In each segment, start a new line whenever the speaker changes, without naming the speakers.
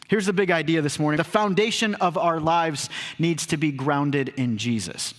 Here's the big idea this morning. The foundation of our lives needs to be grounded in Jesus.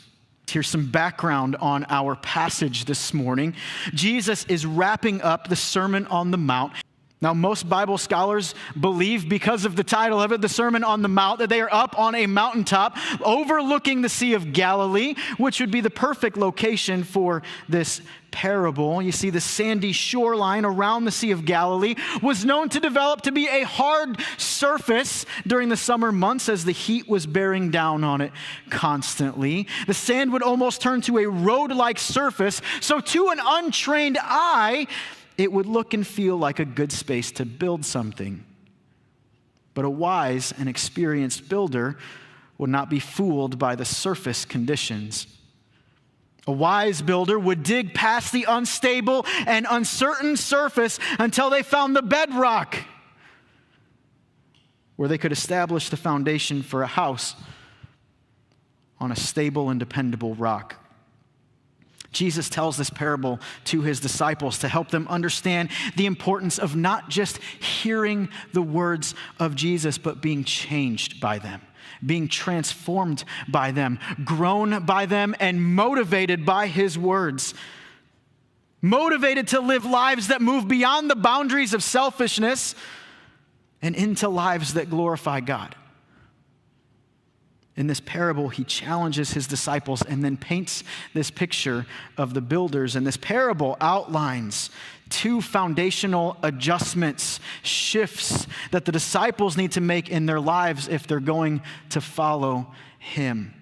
Here's some background on our passage this morning. Jesus is wrapping up the Sermon on the Mount. Now, most Bible scholars believe, because of the title of it, the Sermon on the Mount, that they are up on a mountaintop overlooking the Sea of Galilee, which would be the perfect location for this parable. You see, the sandy shoreline around the Sea of Galilee was known to develop to be a hard surface during the summer months as the heat was bearing down on it constantly. The sand would almost turn to a road-like surface, so to an untrained eye, it would look and feel like a good space to build something. But a wise and experienced builder would not be fooled by the surface conditions. A wise builder would dig past the unstable and uncertain surface until they found the bedrock, where they could establish the foundation for a house on a stable and dependable rock. Jesus tells this parable to his disciples to help them understand the importance of not just hearing the words of Jesus, but being changed by them, being transformed by them, grown by them, and motivated by his words. Motivated to live lives that move beyond the boundaries of selfishness and into lives that glorify God. In this parable, he challenges his disciples and then paints this picture of the builders. And this parable outlines two foundational adjustments, shifts that the disciples need to make in their lives if they're going to follow him.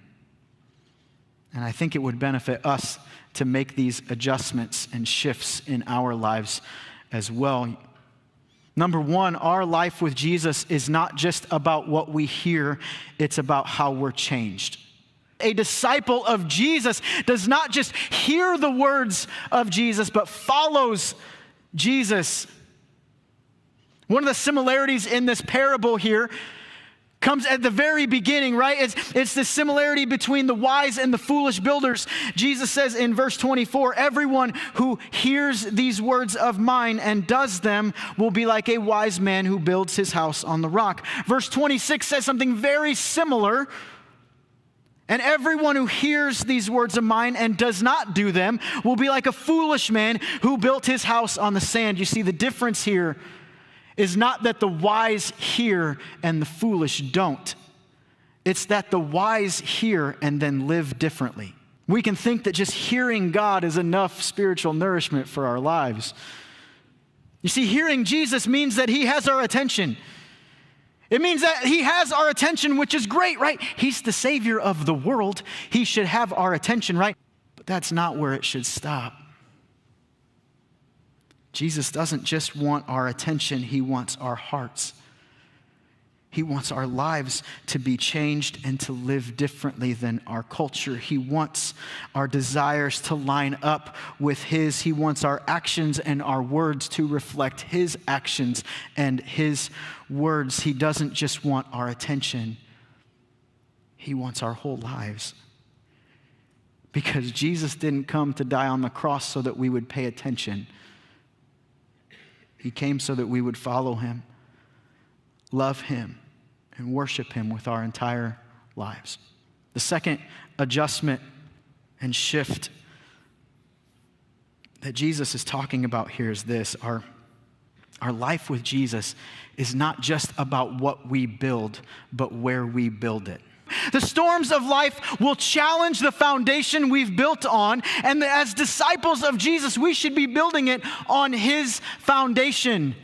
And I think it would benefit us to make these adjustments and shifts in our lives as well. Number one, our life with Jesus is not just about what we hear, it's about how we're changed. A disciple of Jesus does not just hear the words of Jesus, but follows Jesus. One of the similarities in this parable here comes at the very beginning, right? It's the similarity between the wise and the foolish builders. Jesus says in verse 24, everyone who hears these words of mine and does them will be like a wise man who builds his house on the rock. Verse 26 says something very similar. And everyone who hears these words of mine and does not do them will be like a foolish man who built his house on the sand. You see, the difference here is not that the wise hear and the foolish don't. It's that the wise hear and then live differently. We can think that just hearing God is enough spiritual nourishment for our lives. You see, hearing Jesus means that he has our attention. It means that he has our attention, which is great, right? He's the Savior of the world. He should have our attention, right? But that's not where it should stop. Jesus doesn't just want our attention, he wants our hearts. He wants our lives to be changed and to live differently than our culture. He wants our desires to line up with his. He wants our actions and our words to reflect his actions and his words. He doesn't just want our attention, he wants our whole lives. Because Jesus didn't come to die on the cross so that we would pay attention. He came so that we would follow him, love him, and worship him with our entire lives. The second adjustment and shift that Jesus is talking about here is this. Our life with Jesus is not just about what we build, but where we build it. The storms of life will challenge the foundation we've built on, and as disciples of Jesus, we should be building it on his foundation.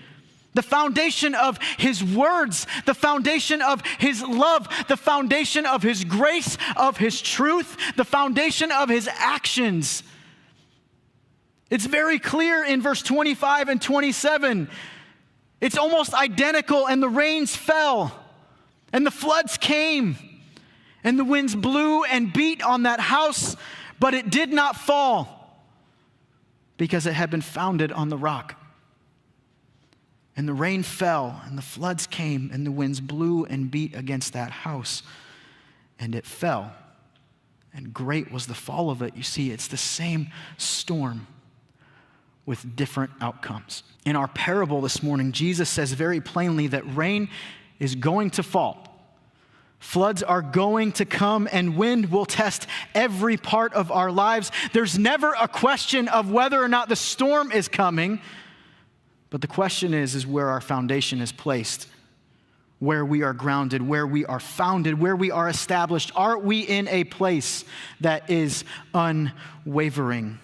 The foundation of his words, the foundation of his love, the foundation of his grace, of his truth, the foundation of his actions. It's very clear in verse 25 and 27. It's almost identical, and the rains fell, and the floods came. And the winds blew and beat on that house, but it did not fall because it had been founded on the rock. And the rain fell, and the floods came, and the winds blew and beat against that house, and it fell. And great was the fall of it. You see, it's the same storm. with different outcomes. In our parable this morning, Jesus says very plainly that rain is going to fall. Floods are going to come, and wind will test every part of our lives. There's never a question of whether or not the storm is coming, but the question is where our foundation is placed, where we are grounded, where we are founded, where we are established. Are we in a place that is unwavering?